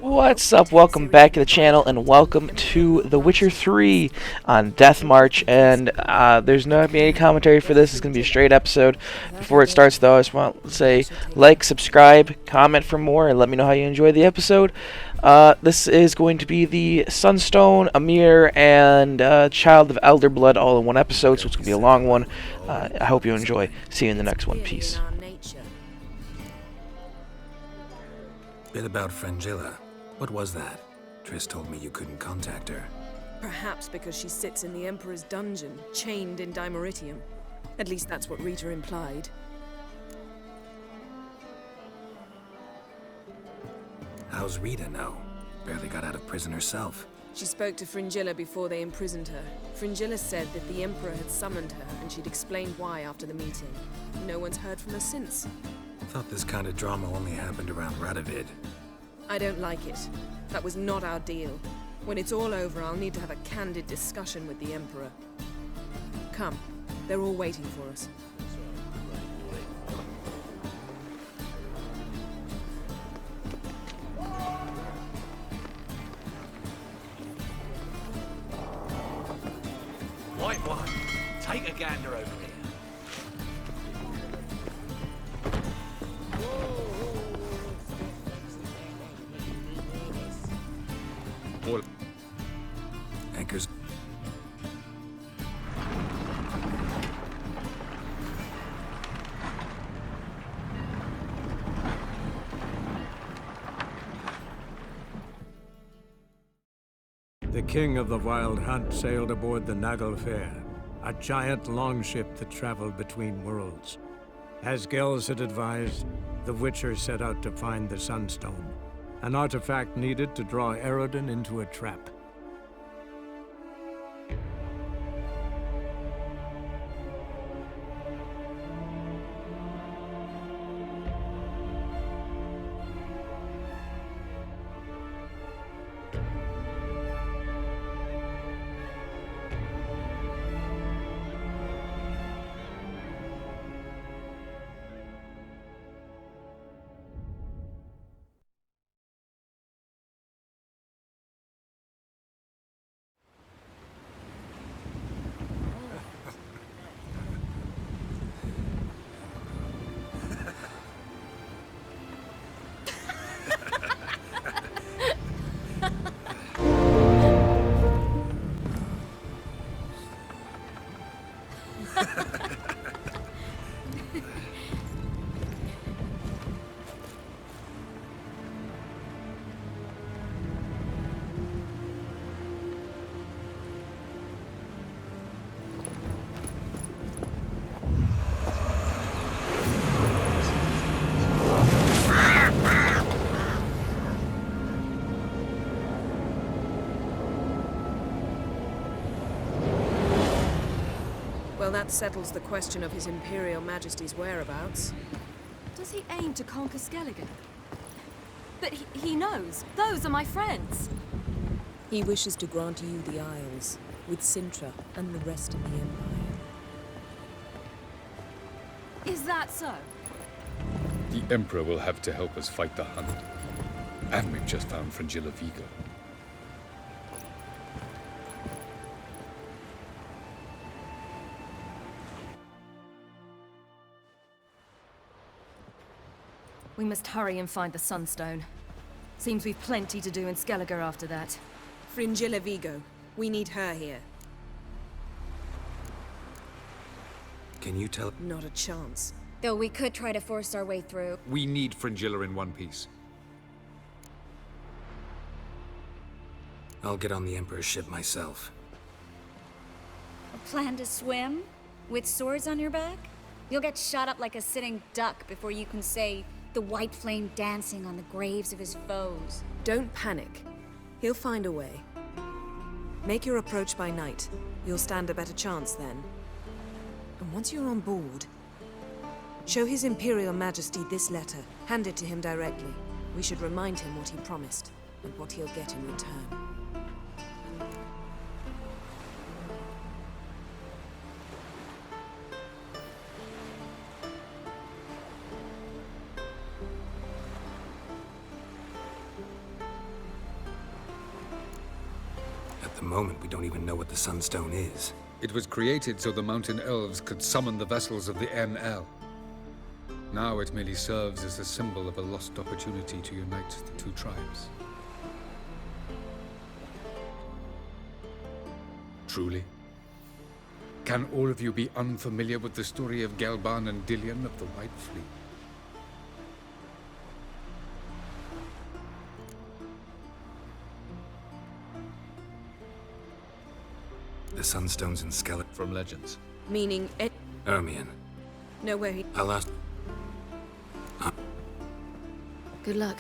What's up? Welcome back to the channel, and welcome to The Witcher 3 on Death March. And there's not going to be any commentary for this. It's going to be a straight episode. Before it starts, though, I just want to say like, subscribe, comment for more, and let me know how you enjoy the episode. This is going to be the Sunstone, Amir, and Child of Elder Blood all in one episode, so it's going to be a long one. I hope you enjoy. See you in the next one. Peace. Bit about Frangilla. What was that? Triss told me you couldn't contact her. Perhaps because she sits in the Emperor's dungeon, chained in Dimeritium. At least that's what Rita implied. How's Rita now? Barely got out of prison herself. She spoke to Fringilla before they imprisoned her. Fringilla said that the Emperor had summoned her, and she'd explained why after the meeting. No one's heard from her since. Thought this kind of drama only happened around Radovid. I don't like it. That was not our deal. When it's all over, I'll need to have a candid discussion with the Emperor. Come, they're all waiting for us. White one, take a gander over here. Anchors. The king of the Wild Hunt sailed aboard the Naglfar, a giant longship that traveled between worlds. As Gels had advised, the Witcher set out to find the Sunstone, an artifact needed to draw Eredin into a trap. Well, that settles the question of His Imperial Majesty's whereabouts. Does he aim to conquer Skellige? But he knows. Those are my friends. He wishes to grant you the Isles, with Sintra and the rest of the Empire. Is that so? The Emperor will have to help us fight the Hunt. And we've just found Frangilla Vigo. We must hurry and find the Sunstone. Seems we've plenty to do in Skellige after that. Fringilla Vigo. We need her here. Can you tell? Not a chance. Though we could try to force our way through. We need Frangilla in one piece. I'll get on the Emperor's ship myself. A plan to swim? With swords on your back? You'll get shot up like a sitting duck before you can say the white flame dancing on the graves of his foes. Don't panic. He'll find a way. Make your approach by night. You'll stand a better chance then. And once you're on board, show His Imperial Majesty this letter. Hand it to him directly. We should remind him what he promised, and what he'll get in return. the moment, we don't even know what the sunstone is. It was created so the mountain elves could summon the vessels of the NL. Now it merely serves as a symbol of a lost opportunity to unite the two tribes. Truly? Can all of you be unfamiliar with the story of Gelban and Dillion of the White Fleet? The sunstone's in skeleton. From legends. Meaning it. Ermion. Know where he. I'll ask. Good luck.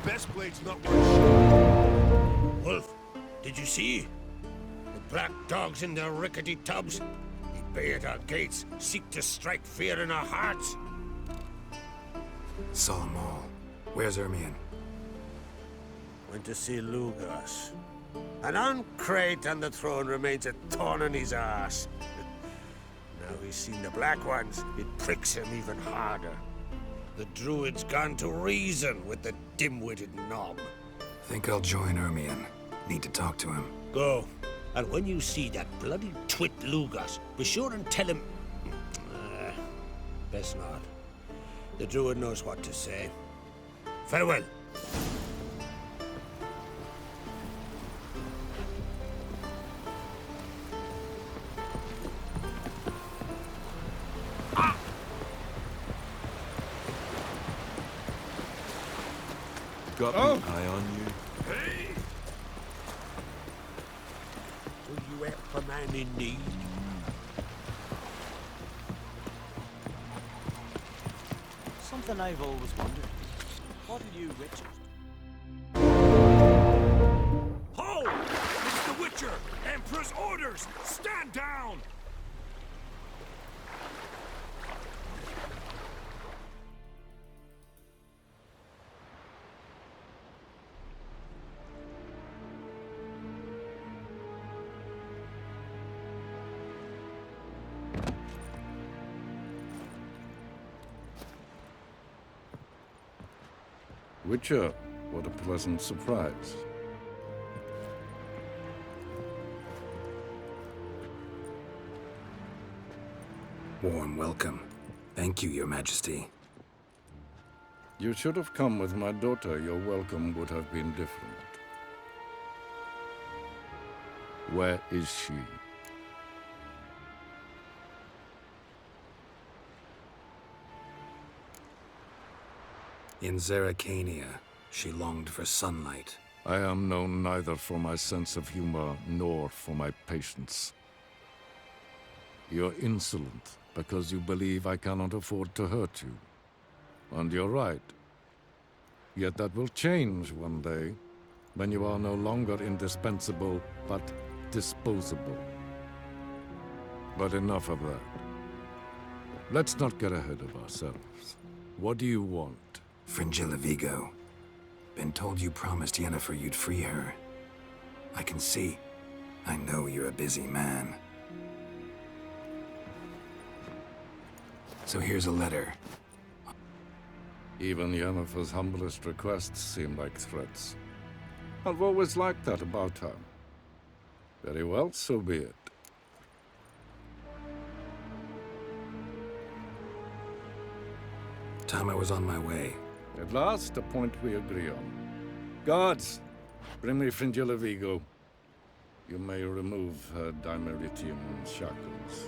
Best blade's not worth. Wolf, did you see? The black dogs in their rickety tubs. They bay at our gates, seek to strike fear in our hearts. Saw them all. Where's Ermion? Went to see Lugas. An uncrate on the throne remains a thorn in his ass. Now he's seen the black ones, it pricks him even harder. The druid's gone to reason with the dim-witted knob. Think I'll join Ermion. Need to talk to him. Go. And when you see that bloody twit Lugas, be sure and tell him... best not. The druid knows what to say. Farewell. Got an eye on you. Hey! Will you help a man in need? Something I've always wondered. What are you, Richard? Ho! It's the Witcher! Emperor's orders! Stand down! Witcher, what a pleasant surprise. Warm welcome. Thank you, Your Majesty. You should have come with my daughter. Your welcome would have been different. Where is she? In Zeracania, she longed for sunlight. I am known neither for my sense of humor nor for my patience. You're insolent because you believe I cannot afford to hurt you. And you're right. Yet that will change one day, when you are no longer indispensable, but disposable. But enough of that. Let's not get ahead of ourselves. What do you want? Fringilla Vigo. Been told you promised Yennefer you'd free her. I can see. I know you're a busy man. So here's a letter. Even Yennefer's humblest requests seem like threats. I've always liked that about her. Very well, so be it. Time I was on my way. At last, a point we agree on. Guards, bring me Fringilla Vigo. You may remove her Dimeritium shackles.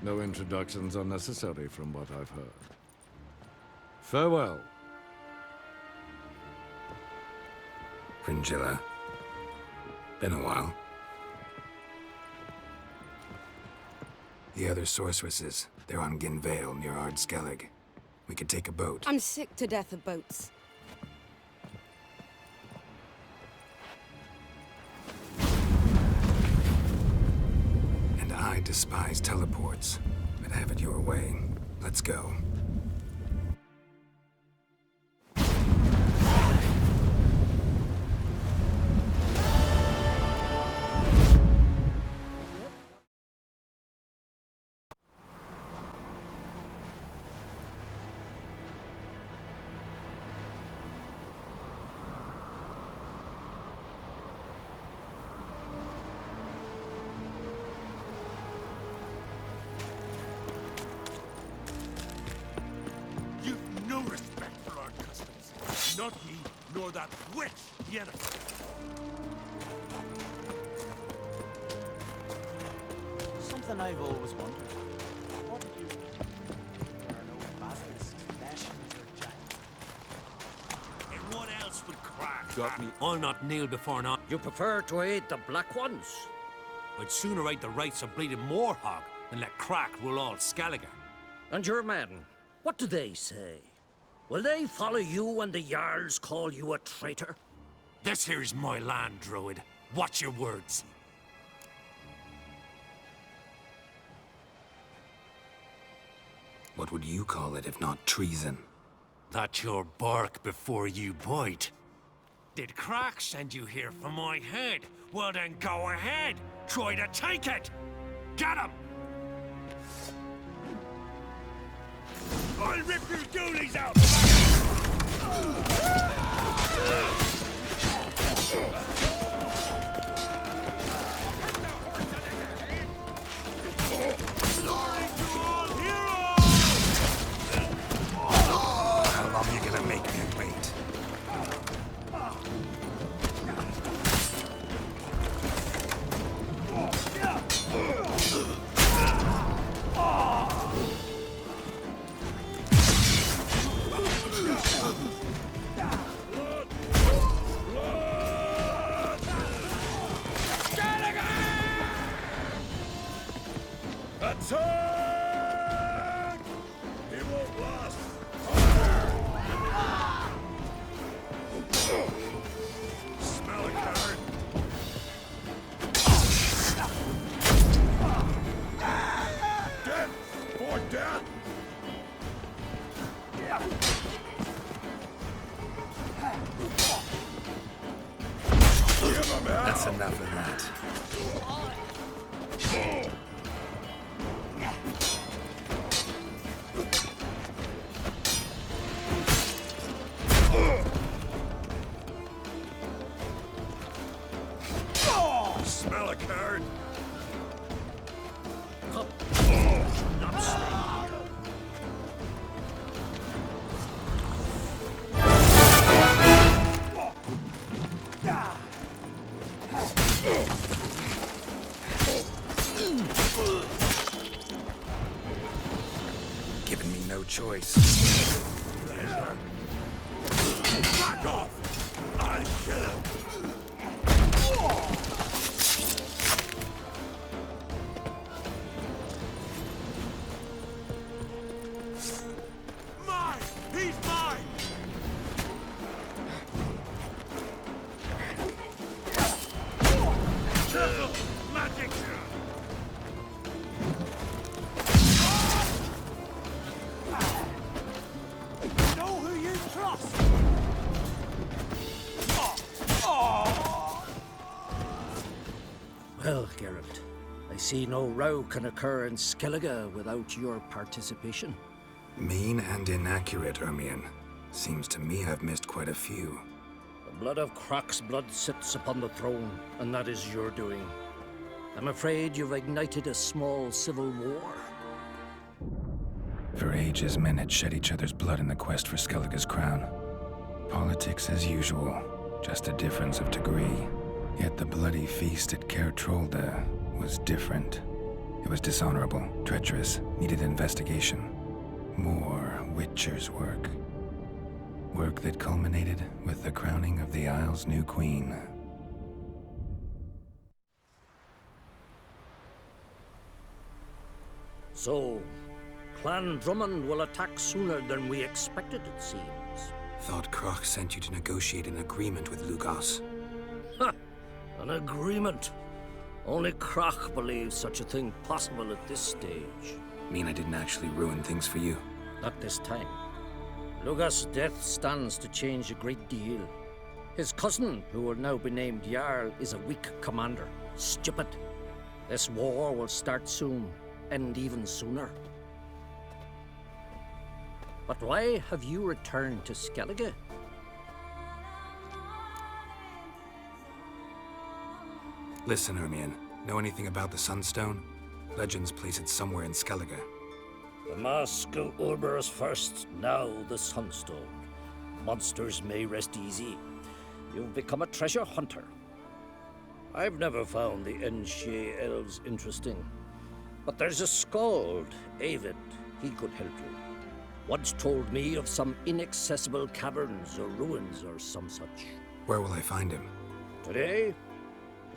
No introductions are necessary from what I've heard. Farewell. Fringilla. Been a while. The other sorceresses, they're on Ginvale near Ardskellig. We could take a boat. I'm sick to death of boats. And I despise teleports, but have it your way. Let's go. You've no respect for our customs. Not me, nor that witch, Yennefer. Something I've always wondered. What did you... There are no basilisk, lashings, or giants. And what else would crack? Got me. I'll not kneel before now. You prefer to aid the Black Ones? I'd sooner aid the rights of bleeding Moorhog than let crack rule all Skellige. And your men, what do they say? Will they follow you when the Jarls call you a traitor? This here's my land, Druid. Watch your words. What would you call it if not treason? That's your bark before you bite. Did Crack send you here for my head? Well then go ahead. Try to take it. Get him! I'll rip your doolies out! How long are you gonna make me wait? Attack! It won't last. Smell it, Karen. Death for death. Give him hell. That's enough of that. Smell a card. Not stay here. Giving me no choice. Back off! I'll kill him! Mine! He's mine! Magic! Know who you trust! Well, Geralt, I see no row can occur in Skellige without your participation. Mean and inaccurate, Ermion. Seems to me I've missed quite a few. The blood of Croc's blood sits upon the throne, and that is your doing. I'm afraid you've ignited a small civil war. For ages, men had shed each other's blood in the quest for Skellige's crown. Politics as usual, just a difference of degree. Yet the bloody feast at Caer Trolda was different. It was dishonorable, treacherous, needed investigation. More Witcher's work. Work that culminated with the crowning of the Isle's new queen. So, Clan Drummond will attack sooner than we expected, it seems. Thought Croc sent you to negotiate an agreement with Lugos. Ha! An agreement? Only Croc believes such a thing possible at this stage. Mean I didn't actually ruin things for you? Not this time. Lugos' death stands to change a great deal. His cousin, who will now be named Jarl, is a weak commander. Stupid. This war will start soon, end even sooner. But why have you returned to Skellige? Listen, Hermione. Know anything about the sunstone? Legends place it somewhere in Skellige. The mask of Urberus first, now the sunstone. Monsters may rest easy. You've become a treasure hunter. I've never found the Enshe elves interesting. But there's a skald, Avid. He could help you. Once told me of some inaccessible caverns or ruins or some such. Where will I find him? Today?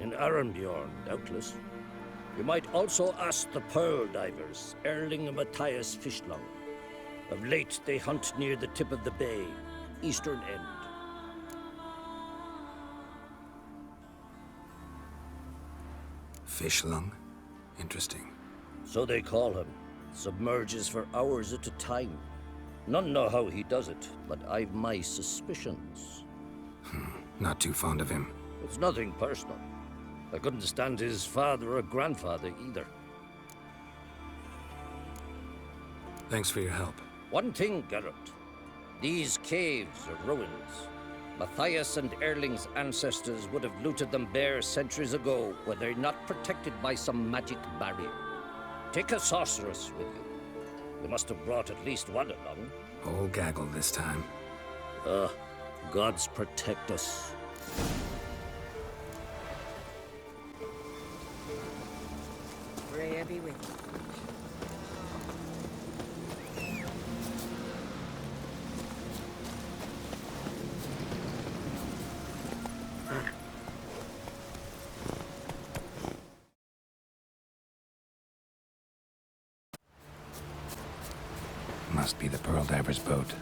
In Arenbjorn, doubtless. You might also ask the Pearl Divers, Erling and Matthias Fishlung. Of late, they hunt near the tip of the bay, eastern end. Fishlung? Interesting. So they call him. Submerges for hours at a time. None know how he does it, but I've my suspicions. Not too fond of him. It's nothing personal. I couldn't stand his father or grandfather either. Thanks for your help. One thing, Geralt. These caves are ruins. Matthias and Erling's ancestors would have looted them bare centuries ago were they not protected by some magic barrier. Take a sorceress with you. You must have brought at least one along. Whole gaggle this time. Gods protect us. Freya be with you. Must be the Pearl Diver's boat.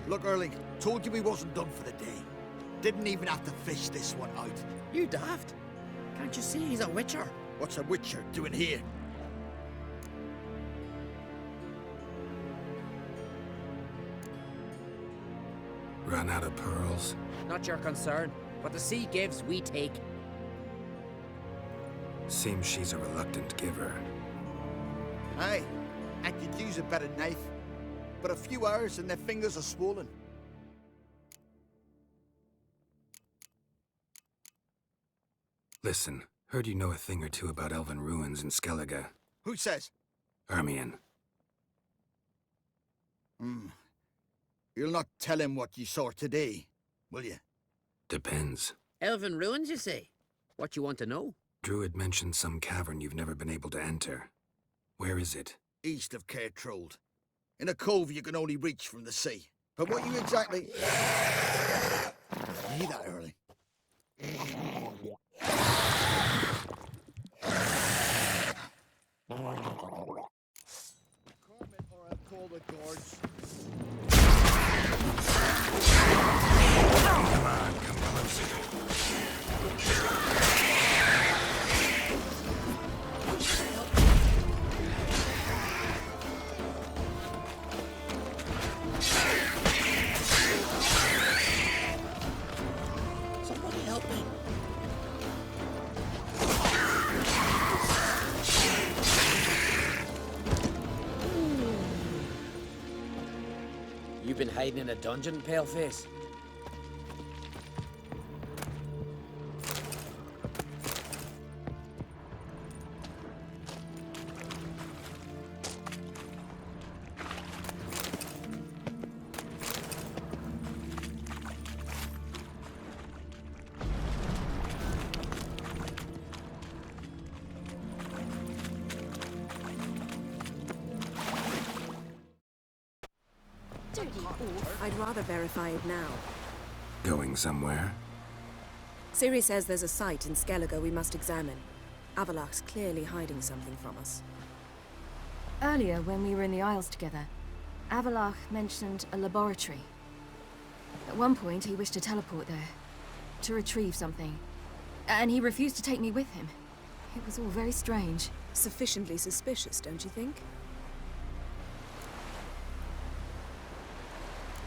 Look, Erling, told you we wasn't done for the day. Didn't even have to fish this one out. You daft. Can't you see he's a witcher? What's a witcher doing here? Run out of pearls? Not your concern. What the sea gives, we take. Seems she's a reluctant giver. Aye, I could use a better knife. But a few hours and their fingers are swollen. Listen, heard you know a thing or two about elven ruins in Skellige. Who says? Hermione. You'll not tell him what you saw today, will you? Depends. Elven ruins, you say? What you want to know? Druid mentioned some cavern you've never been able to enter. Where is it? East of Cairtrold. In a cove you can only reach from the sea. But what you exactly... Hear that, Early? Comment or I'll call the guards. Come on, come closer. You've been hiding in a dungeon, Paleface? I'd rather verify it now. Going somewhere? Ciri says there's a site in Skellige we must examine. Avalok's clearly hiding something from us. Earlier, when we were in the Isles together, Avalok mentioned a laboratory. At one point, he wished to teleport there, to retrieve something. And he refused to take me with him. It was all very strange. Sufficiently suspicious, don't you think?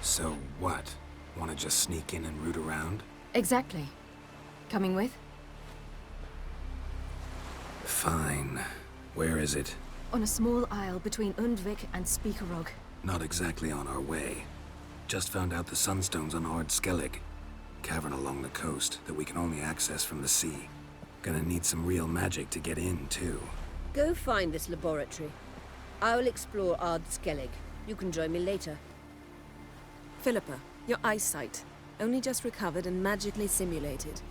So what? Want to just sneak in and root around? Exactly. Coming with? Fine. Where is it? On a small isle between Undvik and Speakerog. Not exactly on our way. Just found out the sunstone's on Ard Skellig. Cavern along the coast that we can only access from the sea. Gonna need some real magic to get in, too. Go find this laboratory. I will explore Ard Skellig. You can join me later. Philippa, your eyesight. Only just recovered and magically simulated.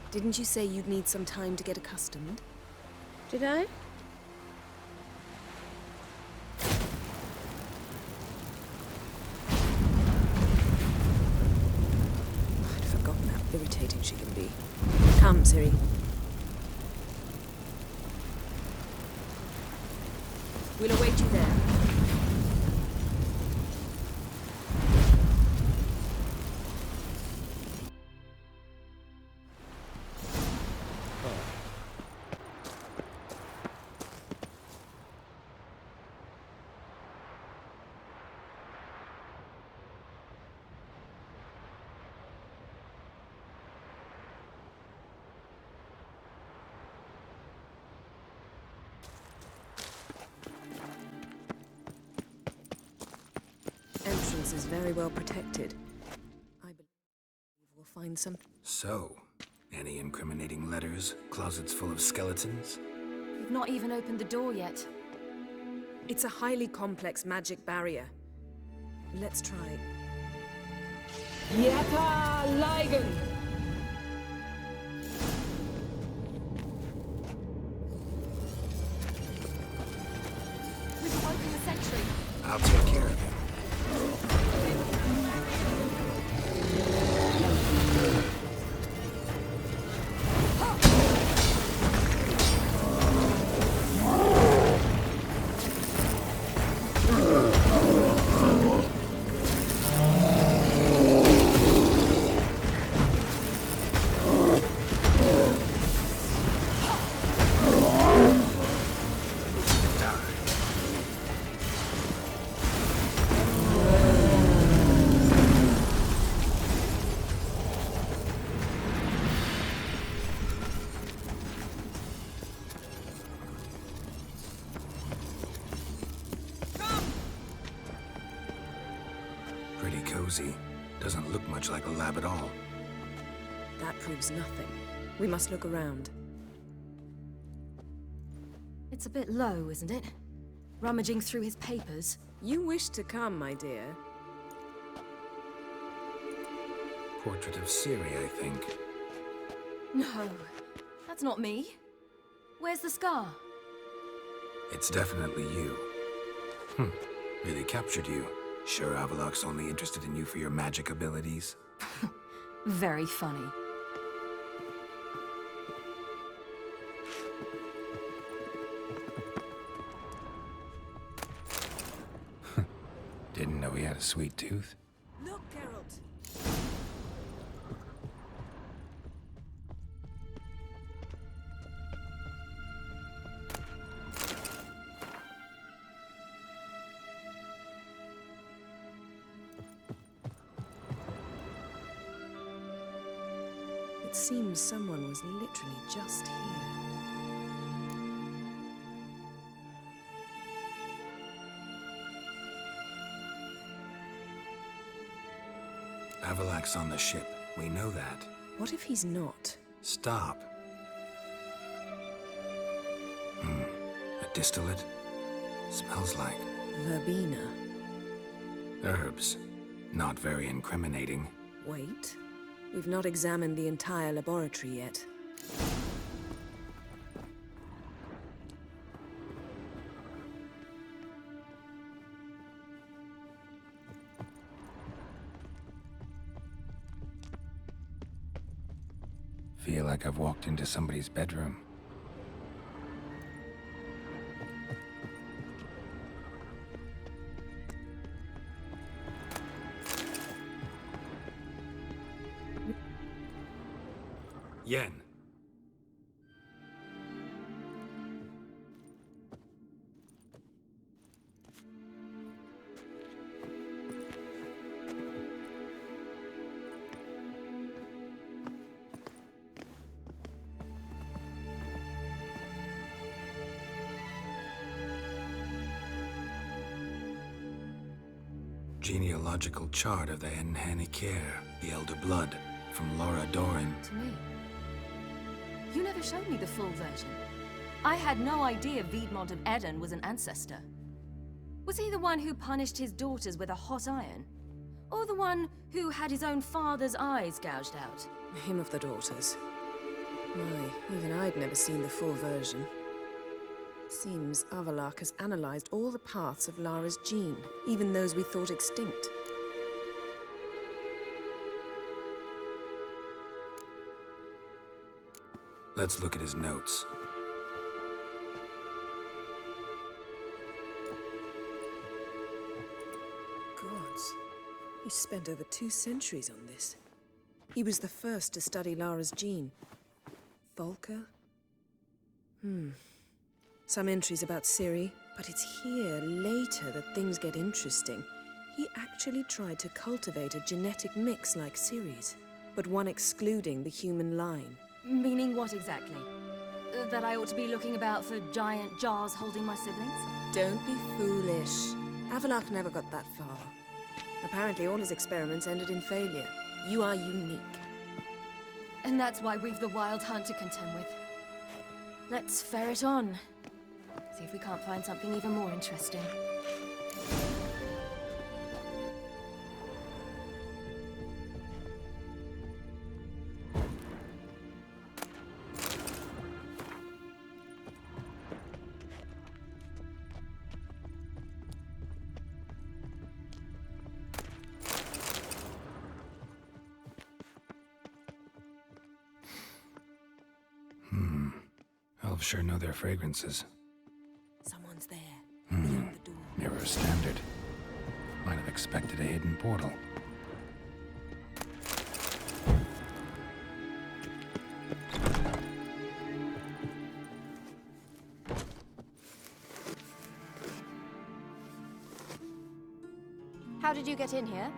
Didn't you say you'd need some time to get accustomed? Did I? I'd forgotten how irritating she can be. Come, Ciri. We'll await you there. Entrance is very well protected. I believe we'll find something. So, any incriminating letters? Closets full of skeletons? We've not even opened the door yet. It's a highly complex magic barrier. Let's try. Yata Ligen! We've awoken the sentry. I'll take care of him. Pretty cozy. Doesn't look much like a lab at all. That proves nothing. We must look around. It's a bit low, isn't it? Rummaging through his papers. You wish to come, my dear. Portrait of Ciri, I think. No, that's not me. Where's the scar? It's definitely you. Really captured you. Sure Avalok's only interested in you for your magic abilities? Very funny. Didn't know he had a sweet tooth. Look, Geralt. It seems someone was literally just here. Avalak's on the ship. We know that. What if he's not? Stop. A distillate? Smells like... Verbena. herbs. Not very incriminating. Wait. We've not examined the entire laboratory yet. Feel like I've walked into somebody's bedroom. Yen. Genealogical chart of the Enhanikir, the Elder Blood, from Laura Doran. To me. You never showed me the full version. I had no idea Viedmont of Eden was an ancestor. Was he the one who punished his daughters with a hot iron? Or the one who had his own father's eyes gouged out? Him of the daughters. My, even I'd never seen the full version. Seems Avalak has analyzed all the paths of Lara's gene, even those we thought extinct. Let's look at his notes. Gods. He spent over 2 centuries on this. He was the first to study Lara's gene. Volker? Some entries about Ciri, but it's here, later, that things get interesting. He actually tried to cultivate a genetic mix like Ciri's, but one excluding the human line. Meaning what exactly? That I ought to be looking about for giant jars holding my siblings? Don't be foolish. Avalak never got that far. Apparently all his experiments ended in failure. You are unique. And that's why we've the Wild Hunt to contend with. Let's ferret on. See if we can't find something even more interesting. Elves sure know their fragrances. Someone's there, beyond the door. Mirror standard. Might have expected a hidden portal. How did you get in here?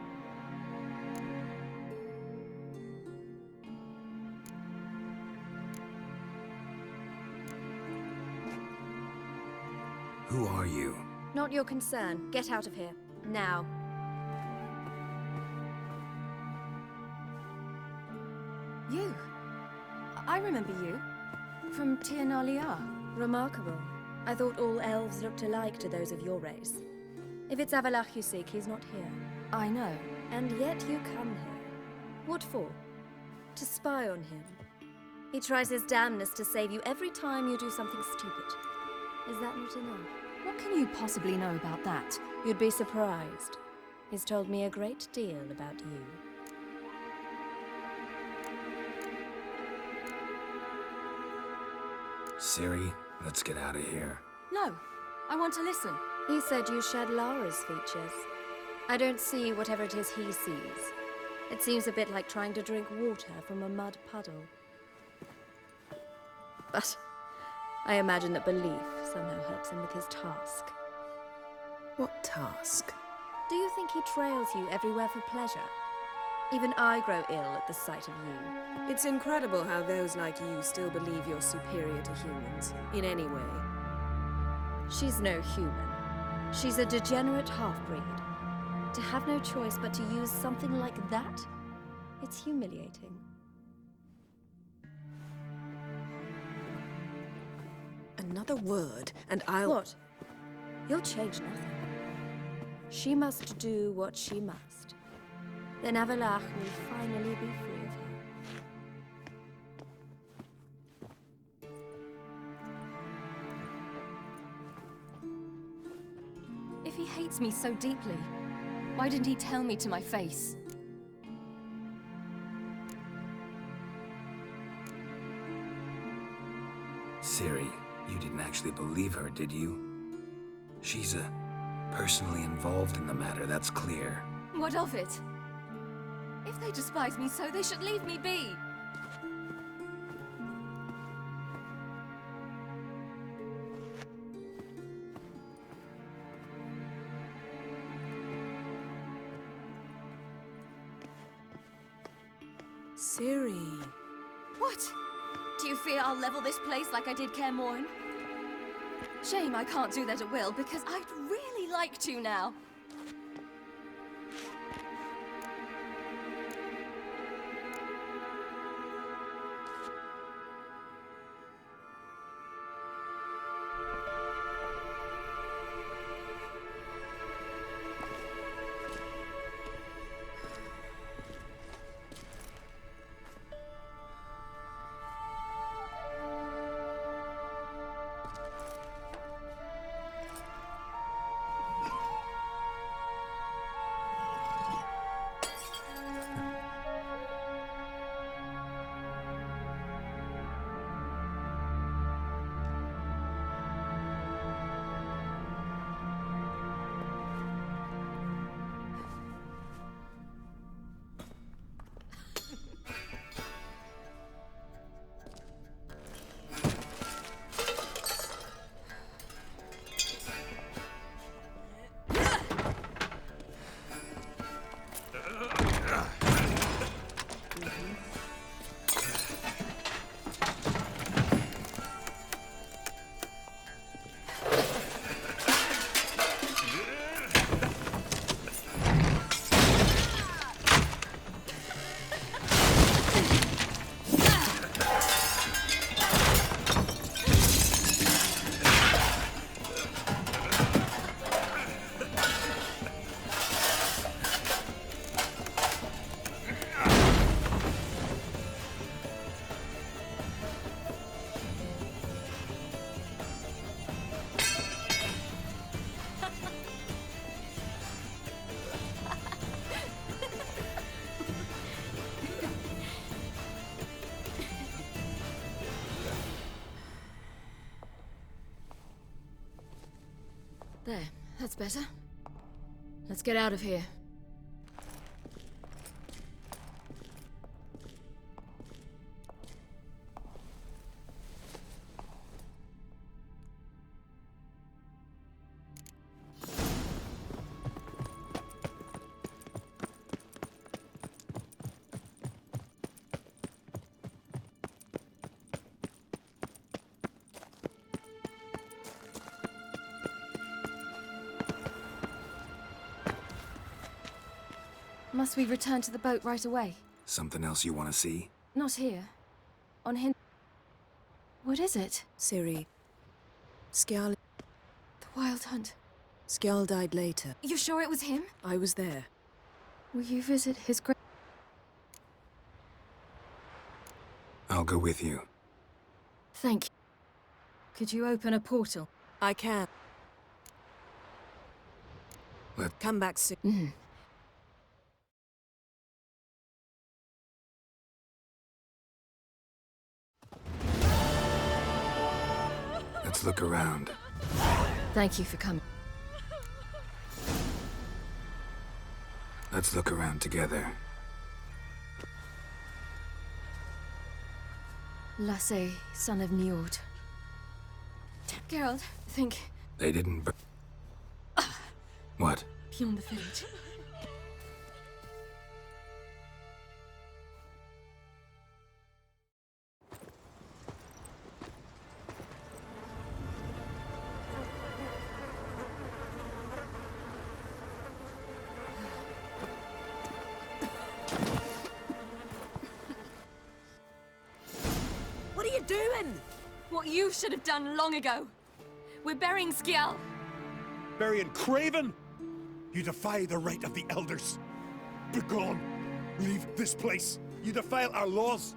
Who are you? Not your concern. Get out of here. Now. You. I remember you. From Tir Nalia. Remarkable. I thought all elves looked alike to those of your race. If it's Avalak you seek, he's not here. I know. And yet you come here. What for? To spy on him. He tries his damnedest to save you every time you do something stupid. Is that not enough? What can you possibly know about that? You'd be surprised. He's told me a great deal about you. Ciri, let's get out of here. No. I want to listen. He said you shared Lara's features. I don't see whatever it is he sees. It seems a bit like trying to drink water from a mud puddle. But I imagine that belief somehow helps him with his task. What task? Do you think he trails you everywhere for pleasure? Even I grow ill at the sight of you. It's incredible how those like you still believe you're superior to humans, in any way. She's no human. She's a degenerate half-breed. To have no choice but to use something like that It's humiliating. Another word, and I'll... What? You'll change nothing. She must do what she must. Then Avalach will finally be free of her. If he hates me so deeply, why didn't he tell me to my face? Ciri, you didn't actually believe her, did you? She's personally involved in the matter, that's clear. What of it? If they despise me so, they should leave me be. Ciri. What? Do you fear I'll level this place like I did Kaer Morhen? Shame I can't do that at will, because I'd really like to now. There, that's better. Let's get out of here. Must we return to the boat right away? Something else you want to see? Not here. On Hin... What is it? Ciri. Skjal... The Wild Hunt. Skjal died later. You sure it was him? I was there. Will you visit his grave? I'll go with you. Thank you. Could you open a portal? I can. Come back soon. Let's look around. Thank you for coming. Let's look around together. Lasse, son of Njord. Geralt, think... They didn't What? Beyond the village. what you should have done long ago. We're burying Skjall. Burying Craven? You defy the right of the elders. Begone. Leave this place. You defile our laws.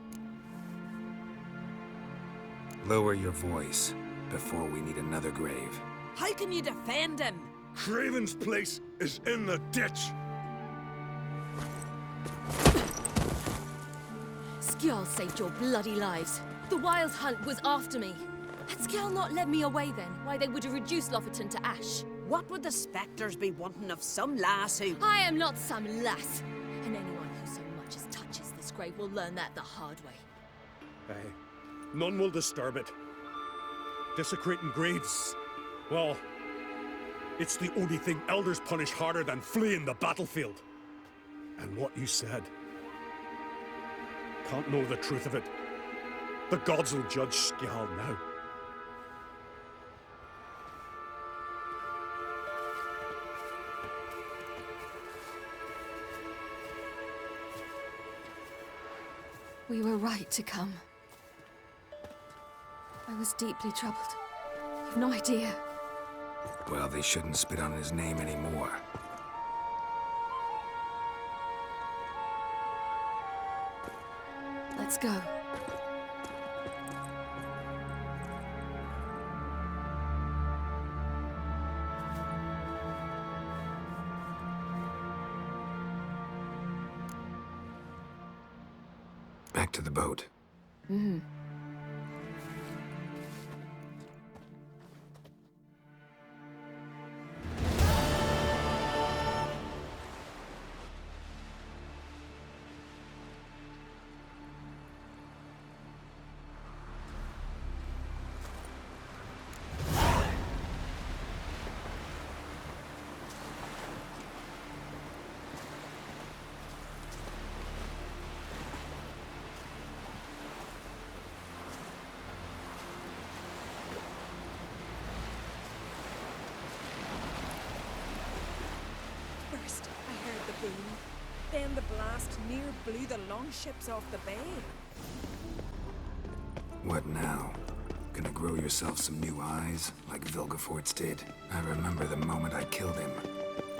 Lower your voice before we need another grave. How can you defend him? Craven's place is in the ditch. Skjall saved your bloody lives. The Wild Hunt was after me. Had Skjall not led me away then, why they would have reduced Lofoten to ash. What would the spectres be wanting of some lass who... I am not some lass. And anyone who so much as touches this grave will learn that the hard way. Aye. None will disturb it. Desecrating graves. Well, it's the only thing elders punish harder than fleeing the battlefield. And what you said. Can't know the truth of it. The gods will judge Skjall now. We were right to come. I was deeply troubled. You've no idea. Well, they shouldn't spit on his name anymore. Let's go. Back to the boat. Mm-hmm. First, I heard the boom. Then the blast near blew the longships off the bay. What now? Gonna grow yourself some new eyes, like Vilgefortz did? I remember the moment I killed him.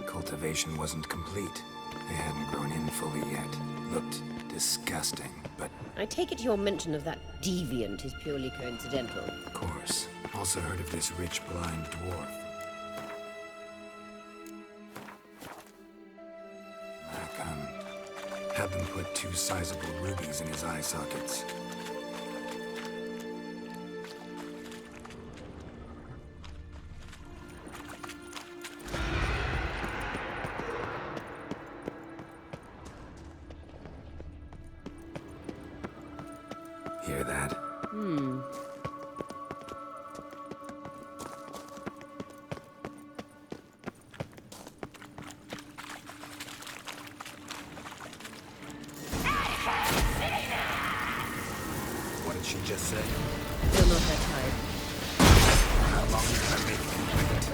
Cultivation wasn't complete. They hadn't grown in fully yet. Looked disgusting, but... I take it your mention of that deviant is purely coincidental. Of course. Also heard of this rich blind dwarf. Had them put 2 sizable rubies in his eye sockets. Hear that? What did she just say? You're not her type. How long can I make it complete?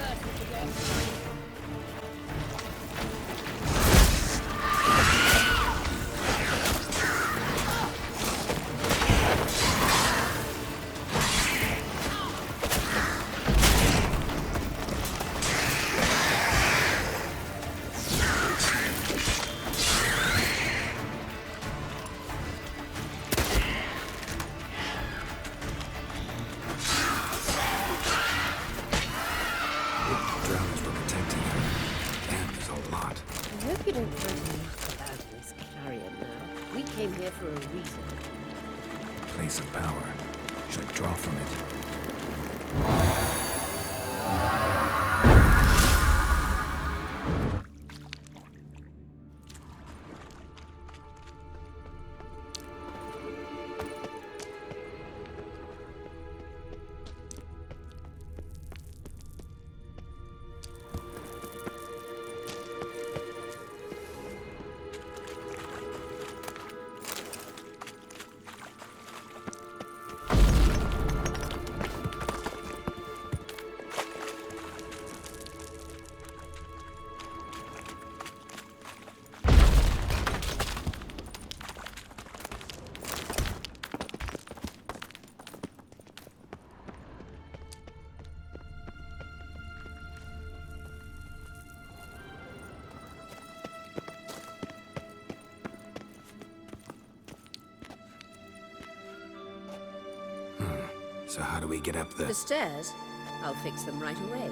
I hope you don't find enough about this carrion now. We came here for a reason. Place of power. Should draw from it. So how do we get up The stairs? I'll fix them right away.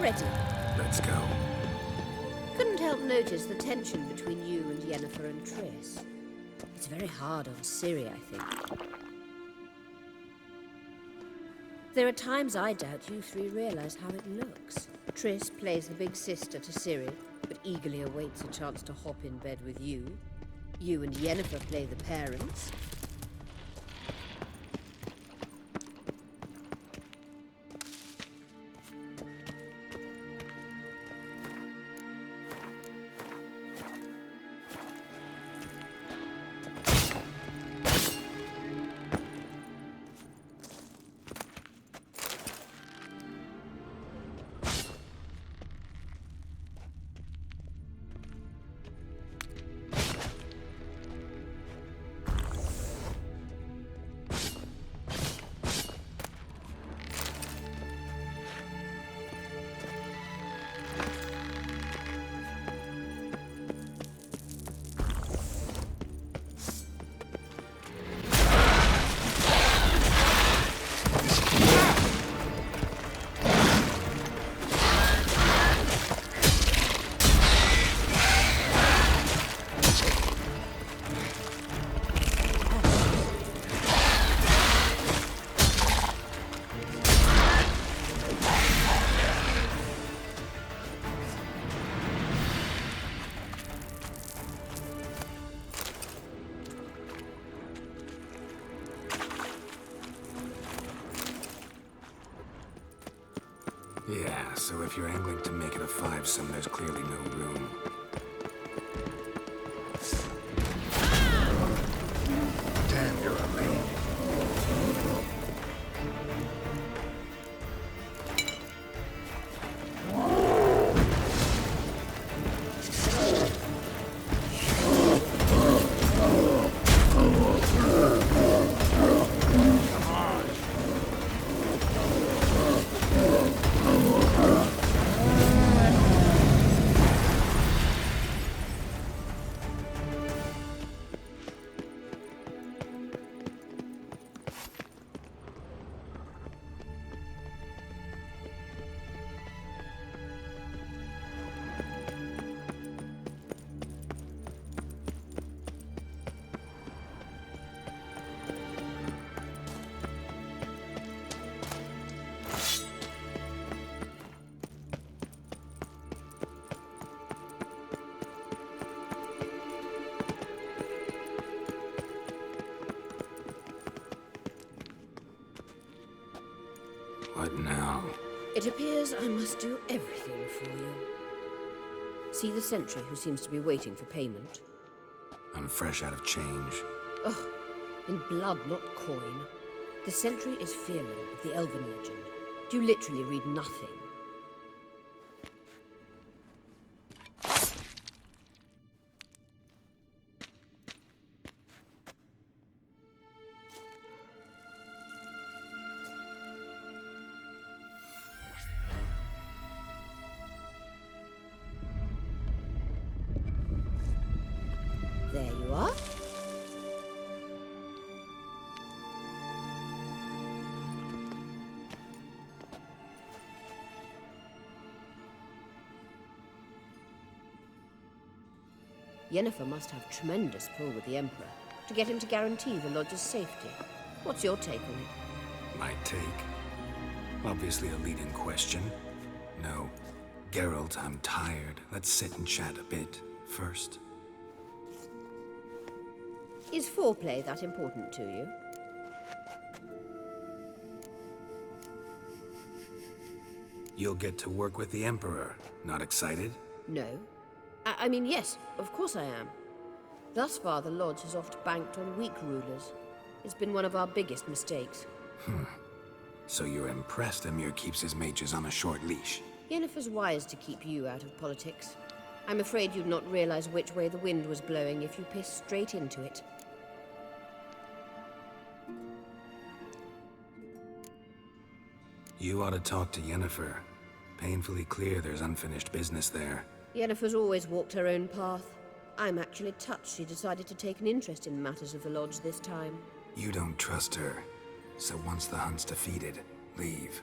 Ready. Let's go. Couldn't help notice the tension between you and Yennefer and Triss. It's very hard on Ciri, I think. There are times I doubt you three realize how it looks. Triss plays the big sister to Ciri, but eagerly awaits a chance to hop in bed with you. You and Yennefer play the parents. Yeah, so if you're angling to make it a five-some, there's clearly no room. Damn, you're a lame. What now? It appears I must do everything for you. See the sentry who seems to be waiting for payment? I'm fresh out of change. Ugh, in blood, not coin. The sentry is Fearman of the Elven Legend. You literally read nothing. There you are. Yennefer must have tremendous pull with the Emperor to get him to guarantee the Lodge's safety. What's your take on it? My take? Obviously a leading question. No. Geralt, I'm tired. Let's sit and chat a bit first. Is foreplay that important to you? You'll get to work with the Emperor. Not excited? No. I mean, yes, of course I am. Thus far, the Lodge has oft banked on weak rulers. It's been one of our biggest mistakes. So you're impressed Emir keeps his mages on a short leash? Yennefer's wise to keep you out of politics. I'm afraid you'd not realize which way the wind was blowing if you pissed straight into it. You ought to talk to Yennefer. Painfully clear there's unfinished business there. Yennefer's always walked her own path. I'm actually touched she decided to take an interest in matters of the Lodge this time. You don't trust her. So once the hunt's defeated, leave.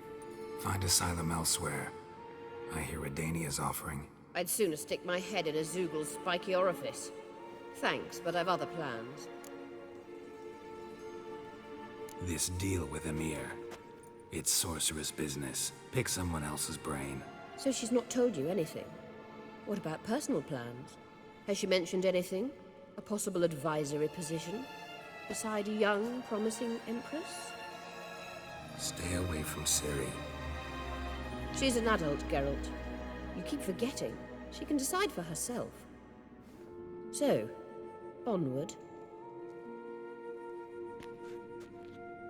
Find asylum elsewhere. I hear Redania's offering. I'd sooner stick my head in a Zoogl's spiky orifice. Thanks, but I've other plans. This deal with Emir. It's sorceress business. Pick someone else's brain. So she's not told you anything? What about personal plans? Has she mentioned anything? A possible advisory position? Beside a young, promising Empress? Stay away from Ciri. She's an adult, Geralt. You keep forgetting. She can decide for herself. So, onward.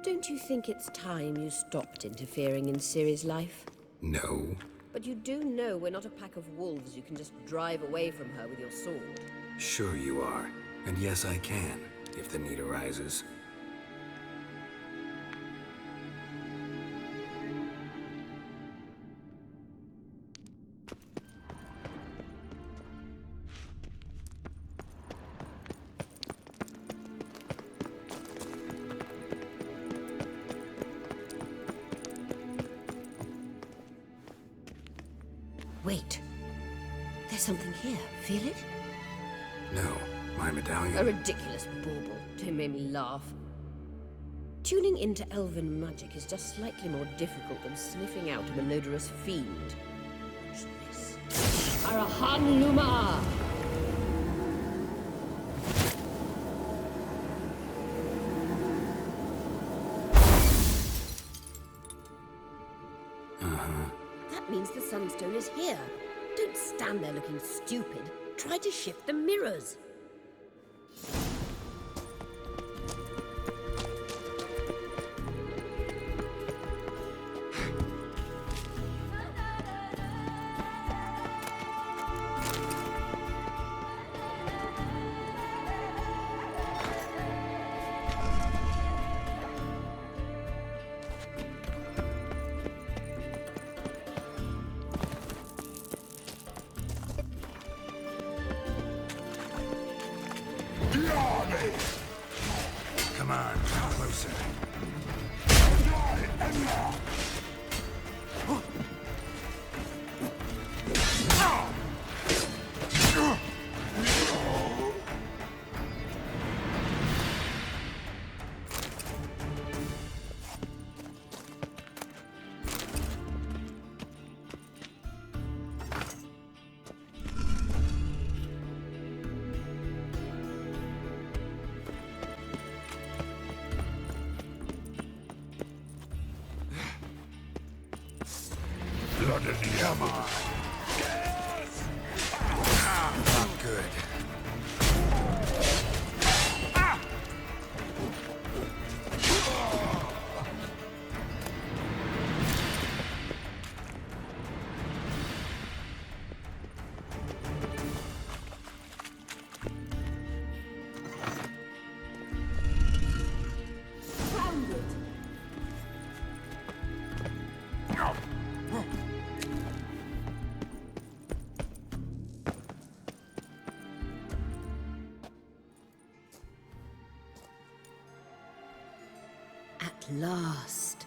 Don't you think it's time you stopped interfering in Ciri's life? No. But you do know we're not a pack of wolves you can just drive away from her with your sword. Sure you are. And yes, I can, if the need arises. Wait. There's something here. Feel it? No, my medallion. A ridiculous bauble. Don't make me laugh. Tuning into elven magic is just slightly more difficult than sniffing out a malodorous fiend. What's this? Arahan Luma! That means the sunstone is here. Don't stand there looking stupid. Try to shift the mirrors. Come on, come closer. Blood in the hammer. Not good. At last.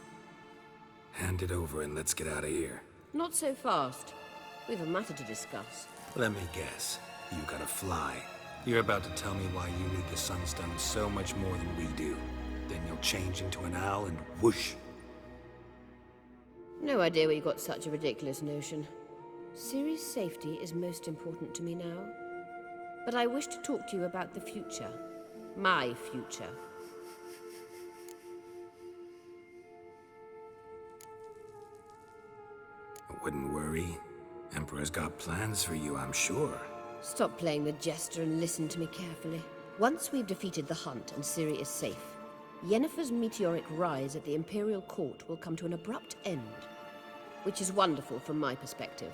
Hand it over and let's get out of here. Not so fast. We've a matter to discuss. Let me guess. You gotta fly. You're about to tell me why you need the sunstone so much more than we do. Then you'll change into an owl and whoosh. No idea where you got such a ridiculous notion. Ciri's safety is most important to me now. But I wish to talk to you about the future. My future. I wouldn't worry. Emperor's got plans for you, I'm sure. Stop playing the jester and listen to me carefully. Once we've defeated the hunt and Ciri is safe, Yennefer's meteoric rise at the Imperial Court will come to an abrupt end. Which is wonderful from my perspective.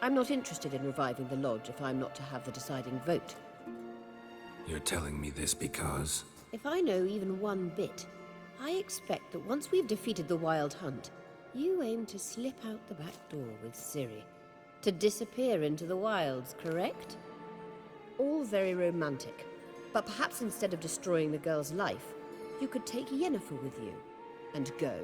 I'm not interested in reviving the Lodge if I'm not to have the deciding vote. You're telling me this because... If I know even one bit, I expect that once we've defeated the Wild Hunt, You aim to slip out the back door with Ciri. To disappear into the wilds, correct? All very romantic. But perhaps instead of destroying the girl's life, you could take Yennefer with you and go.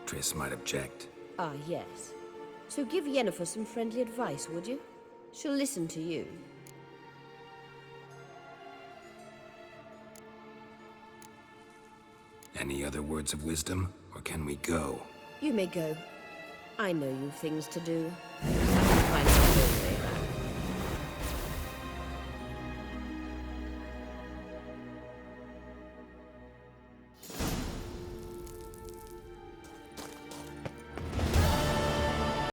Triss might object. Ah, yes. So give Yennefer some friendly advice, would you? She'll listen to you. Any other words of wisdom, or can we go? You may go. I know you've things to do. Find out your way.